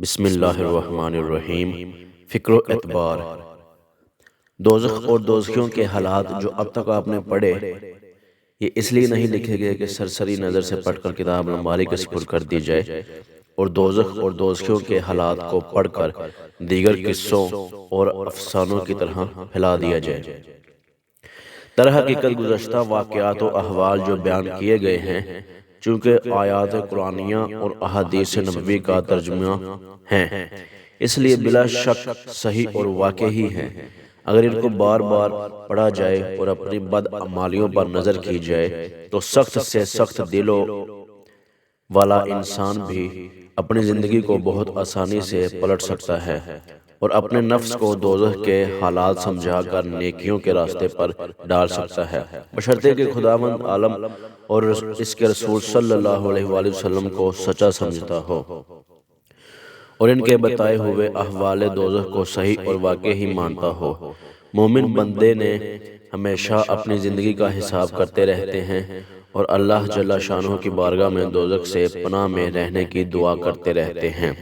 بسم اللہ الرحمن الرحیم۔ فکر و اعتبار۔ دوزخ اور دوزخیوں کے حالات جو اب تک آپ نے پڑھے، یہ اس لیے نہیں لکھے گئے کہ سرسری نظر سے پڑھ کر کتاب الماری کے سپرد کر دی جائے اور دوزخ اور دوزخیوں کے حالات کو پڑھ کر دیگر قصوں اور افسانوں کی طرح پھیلا دیا جائے۔ در حقیقت گزشتہ واقعات و احوال جو بیان کیے گئے ہیں، چونکہ آیات قرآنیہ اور احادیث نبوی کا ترجمہ ہیں، اس لیے بلا شک صحیح اور واقعی ہیں۔ اگر ان کو بار بار پڑھا جائے اور اپنی بدعمالیوں پر نظر کی جائے تو سخت سے سخت دلوں والا انسان بھی اپنی زندگی کو بہت آسانی سے پلٹ سکتا ہے اور اپنے نفس کو دوزخ کے حالات سمجھا کر نیکیوں کے راستے پر ڈال سکتا ہے، بشرطے کہ خداوند عالم اور اس کے رسول صلی اللہ علیہ وآلہ وسلم کو سچا سمجھتا ہو اور ان کے بتائے ہوئے احوال دوزخ کو صحیح اور واقعی مانتا ہو۔ مومن بندے نے ہمیشہ اپنی زندگی کا حساب کرتے رہتے ہیں اور اللہ جل شانہ کی بارگاہ میں دوزخ سے پناہ میں رہنے کی دعا کرتے رہتے ہیں۔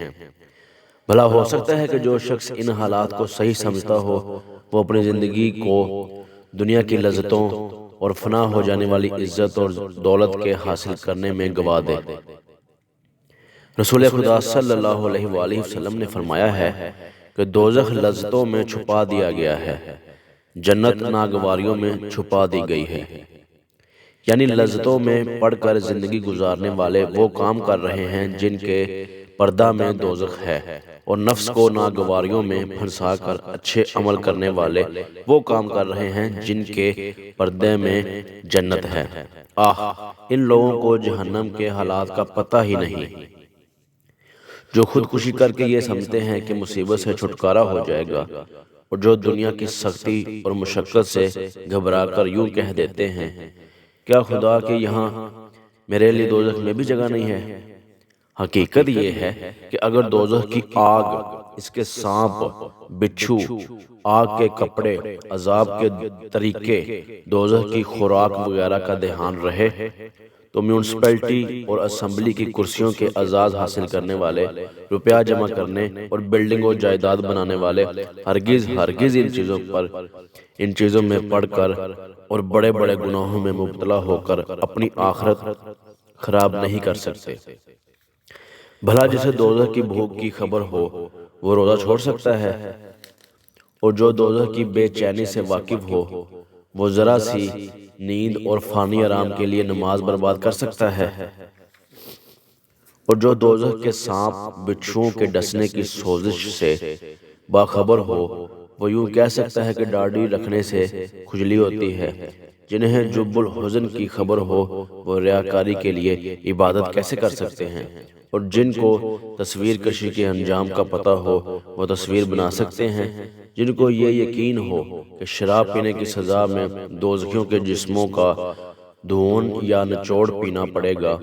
بھلا ہو سکتا ہے کہ جو شخص ان حالات کو صحیح سمجھتا ہو وہ اپنی زندگی کو دنیا کی لذتوں اور فنا ہو جانے والی عزت اور دولت کے حاصل کرنے میں گوا دے۔ رسول خدا صلی اللہ علیہ وآلہ وسلم نے فرمایا ہے کہ دوزخ لذتوں میں چھپا دیا گیا ہے، جنت ناگواریوں میں چھپا دی گئی ہے۔ یعنی لذتوں میں پڑھ کر زندگی گزارنے والے وہ کام کر رہے ہیں جن کے پردہ میں دوزخ ہے، اور نفس کو ناگواریوں میں پھنسا کر اچھے عمل کرنے والے وہ کام کر رہے ہیں جن کے پردے میں جنت ہے۔ ان لوگوں کو جہنم کے حالات کا پتہ ہی نہیں، جو خودکشی کر کے یہ سمجھتے ہیں کہ مصیبت سے چھٹکارا ہو جائے گا، اور جو دنیا کی سختی اور مشقت سے گھبرا کر یوں کہہ دیتے ہیں کیا خدا کے یہاں میرے لیے دوزخ میں بھی جگہ نہیں ہے۔ حقیقت یہ ہے کہ اگر دوزخ کی آگ، اس کے سانپ، بچھو، آگ کے کپڑے، عذاب کے طریقے، دوزخ کی خوراک وغیرہ کا دھیان رہے تو میونسپلٹی اور اسمبلی کی کرسیوں کے اعزاز حاصل کرنے والے، روپیہ جمع کرنے اور بلڈنگ و جائیداد بنانے والے ہرگز ان چیزوں میں پڑھ کر اور بڑے بڑے گناہوں میں مبتلا ہو کر اپنی آخرت خراب نہیں کر سکتے۔ بھلا جسے دوزخ کی بھوک کی خبر ہو وہ روزہ چھوڑ سکتا ہے، اور جو دوزخ کی بے چینی سے واقف ہو وہ ذرا سی نیند اور فانی آرام کے لیے نماز برباد کر سکتا ہے، اور جو دوزخ کے سانپ بچھوؤں کے ڈسنے کی سوزش سے باخبر ہو وہ یوں کہہ سکتا ہے کہ داڑھی رکھنے سے کھجلی ہوتی ہے۔ جنہیں جب الحزن کی خبر ہو وہ ریاکاری کے لیے عبادت کیسے کر سکتے ہیں، اور جن کو تصویر کشی کے انجام کا پتہ ہو وہ تصویر بنا سکتے ہیں۔ جن کو یہ یقین ہو کہ شراب پینے کی سزا میں دوزخیوں کے جسموں کا دھون یا نچوڑ پینا پڑے گا،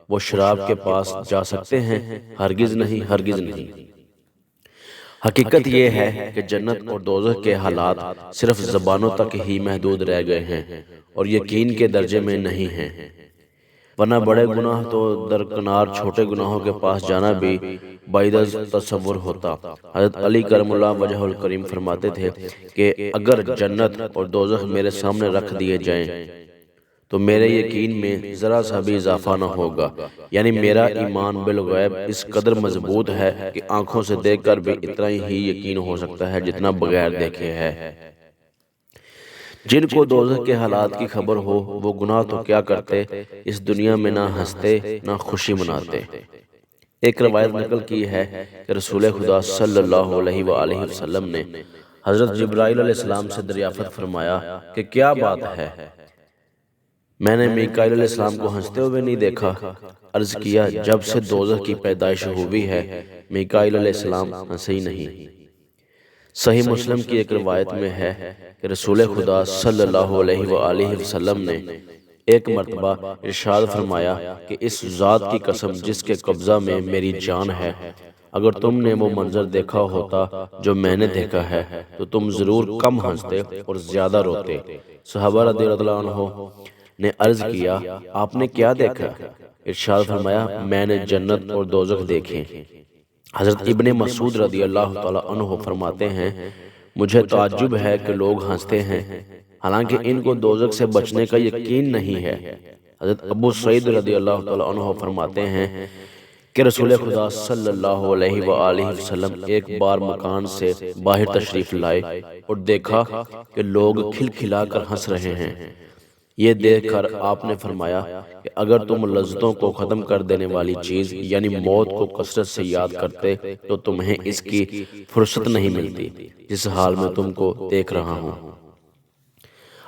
وہ شراب کے پاس جا سکتے ہیں؟ ہرگز نہیں، ہرگز نہیں۔ حقیقت یہ ہے کہ جنت اور دوزخ کے حالات صرف زبانوں تک ہی محدود رہ گئے ہیں اور یقین کے درجے میں نہیں ہیں، ورنہ بڑے گناہ تو درکنار چھوٹے گناہوں کے پاس جانا بھی بعید از تصور ہوتا۔ حضرت علی کرم اللہ وجہہ الکریم فرماتے تھے کہ اگر جنت اور دوزخ میرے سامنے رکھ دیے جائیں تو میرے یقین میں ذرا سا بھی اضافہ نہ ہوگا، یعنی میرا ایمان بالغیب اس قدر مضبوط ہے کہ آنکھوں سے دیکھ کر بھی اتنا ہی یقین ہو سکتا ہے جتنا بغیر دیکھے ہے۔ جن کو دوزخ کے حالات کی خبر ہو وہ گناہ تو کیا کرتے، اس دنیا میں نہ ہنستے نہ خوشی مناتے۔ ایک روایت نقل کی ہے کہ رسول خدا صلی اللہ علیہ وآلہ وسلم نے حضرت جبرائیل علیہ السلام سے دریافت فرمایا کہ کیا بات ہے، میں نے میکائیل علیہ السلام کو ہنستے ہوئے نہیں دیکھا۔ عرض کیا جب سے دوزخ کی پیدائش ہوئی ہے میکائیل علیہ السلام ہنسے ہی نہیں۔ صحیح مسلم کی ایک روایت میں ہے کہ رسول خدا صلی اللہ علیہ وآلہ وسلم نے ایک مرتبہ ارشاد فرمایا کہ اس ذات کی قسم جس کے قبضہ میں میری جان ہے، اگر تم نے وہ منظر دیکھا ہوتا جو میں نے دیکھا ہے تو تم ضرور کم ہنستے اور زیادہ روتے۔ صحابہ رضی اللہ عنہ نے عرض کیا آپ نے کیا دیکھا؟ ارشاد فرمایا میں نے جنت اور دوزخ دیکھے۔ حضرت ابن مسعود رضی اللہ تعالیٰ عنہ فرماتے ہیں مجھے تعجب ہے کہ لوگ ہنستے ہیں حالانکہ ان کو دوزخ سے بچنے کا یقین نہیں ہے۔ حضرت ابو سعید رضی اللہ تعالیٰ عنہ فرماتے ہیں کہ رسول خدا صلی اللہ علیہ وآلہ وسلم ایک بار مکان سے باہر تشریف لائے اور دیکھا کہ لوگ کھل کھلا کر ہنس رہے ہیں۔ یہ دیکھ کر آپ نے فرمایا کہ اگر تم لذتوں کو ختم کر دینے والی چیز یعنی موت کو کثرت سے یاد کرتے تو تمہیں اس کی فرصت نہیں ملتی جس حال میں تم کو دیکھ رہا ہوں۔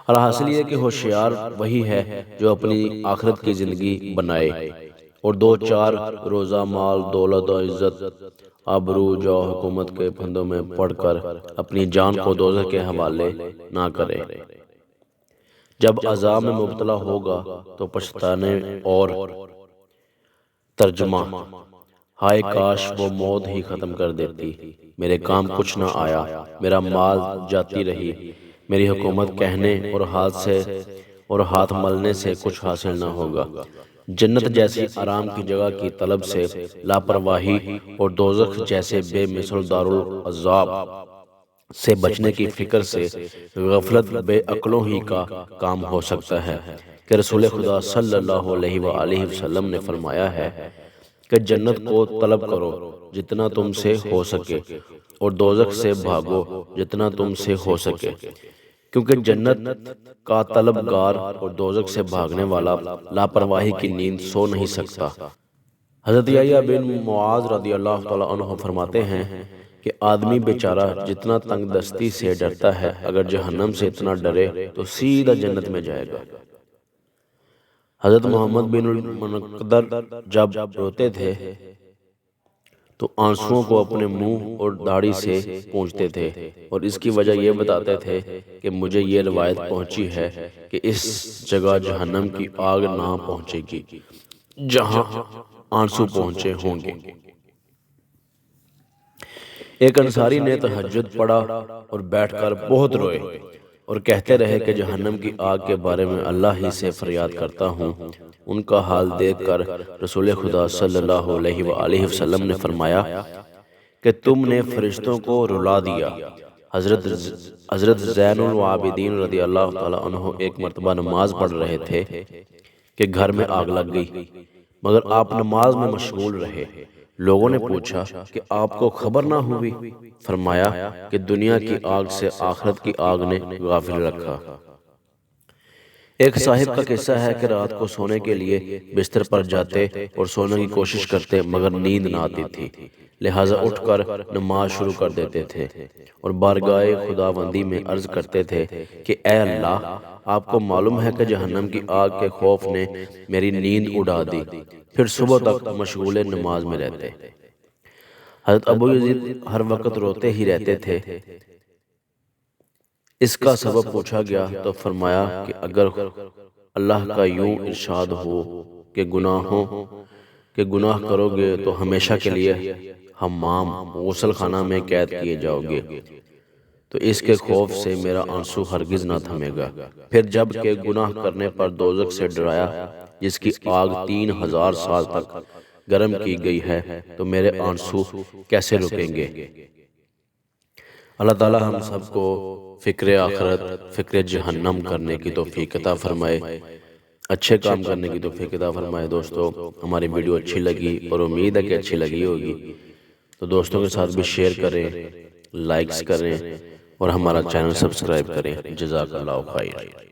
اور حاصل یہ کہ ہوشیار وہی ہے جو اپنی آخرت کی زندگی بنائے اور دو چار روزہ مال دولت و عزت آبرو جو حکومت کے پھندوں میں پڑھ کر اپنی جان کو دوزخ کے حوالے نہ کرے۔ جب عذاب میں مبتلا ہوگا تو پچھتانے اور ترجمہ ہائے کاش وہ موت ہی ختم کر دیتی، میرے کام کچھ نہ آیا، میرا مال جاتی رہی، میری حکومت کہنے اور ہاتھ ملنے سے کچھ حاصل نہ ہوگا۔ جنت جیسی آرام کی جگہ کی طلب سے لاپرواہی اور دوزخ جیسے بے مثل دارالعذاب سے بچنے کی فکر سے غفلت بے عقلوں ہی کا کام ہو سکتا ہے کہ رسول خدا صلی اللہ علیہ وآلہ وسلم نے فرمایا ہے کہ جنت کو طلب کرو جتنا تم سے ہو سکے اور دوزخ سے بھاگو جتنا تم سے ہو سکے، کیونکہ جنت کا طلبگار اور دوزخ سے بھاگنے والا لاپرواہی کی نیند سو نہیں سکتا۔ حضرت یحییٰ بن معاذ رضی اللہ تعالیٰ عنہ فرماتے ہیں کہ آدمی بیچارہ جتنا تنگ دستی سے ڈرتا ہے اگر جہنم سے اتنا ڈرے تو سیدھا جنت میں جائے گا۔ حضرت محمد بن المنقدر جب روتے تھے تو آنسوؤں کو اپنے منہ اور داڑھی سے پونچھتے تھے اور اس کی وجہ یہ بتاتے تھے کہ مجھے یہ روایت پہنچی ہے کہ اس جگہ جہنم کی آگ نہ پہنچے گی جہاں آنسو پہنچے ہوں گے۔ ایک انصاری نے تہجد پڑھا اور بیٹھ کر بہت روئے اور کہتے رہے کہ جہنم کی آگ کے بارے میں اللہ ہی سے فریاد کرتا ہوں۔ ان کا حال دیکھ کر رسول خدا صلی اللہ علیہ وآلہ وسلم نے فرمایا کہ تم نے فرشتوں کو رلا دیا۔ حضرت زین العابدین رضی اللہ تعالیٰ عنہ ایک مرتبہ نماز پڑھ رہے تھے کہ گھر میں آگ لگ گئی، مگر آپ نماز میں مشغول رہے۔ لوگوں نے پوچھا کہ آپ کو خبر نہ ہوئی؟ فرمایا کہ دنیا کی آگ سے آخرت کی آگ نے غافل رکھا۔ ایک صاحب کا قصہ ہے کہ رات کو سونے کے لیے بستر پر جاتے اور سونے کی کوشش کرتے مگر نیند نہ آتی تھی، لہٰذا اٹھ کر نماز شروع کر دیتے تھے اور بارگاہ خداوندی میں عرض کرتے تھے کہ اے اللہ، آپ کو معلوم ہے کہ جہنم کی آگ کے خوف نے میری نیند اڑا دی، پھر صبح تک مشغول نماز میں رہتے۔ حضرت ابو یزید ہر وقت روتے ہی رہتے تھے۔ اس کا سبب پوچھا گیا تو فرمایا کہ اگر اللہ کا یوں ارشاد ہو کہ گناہ کرو گے تو ہمیشہ کے لیے حمام غسل خانہ میں قید کیے جاؤ گے تو اس کے خوف سے میرا آنسو ہرگز نہ تھمے گا۔ پھر جب کہ گناہ کرنے پر دوزخ سے ڈرایا جس کی آگ 3000 سال تک گرم کی گئی ہے تو میرے آنسو کیسے رکیں گے؟ اللہ تعالی ہم سب کو فکر آخرت، فکر جہنم کرنے کی توفیق عطا فرمائے، اچھے کام کرنے کی توفیق عطا فرمائے۔ دوستو ہماری ویڈیو اچھی لگی اور امید ہے کہ اچھی لگی ہوگی تو دوستوں کے ساتھ بھی شیئر کریں، لائکس کریں اور ہمارا چینل سبسکرائب کریں۔ جزاک اللہ خیر۔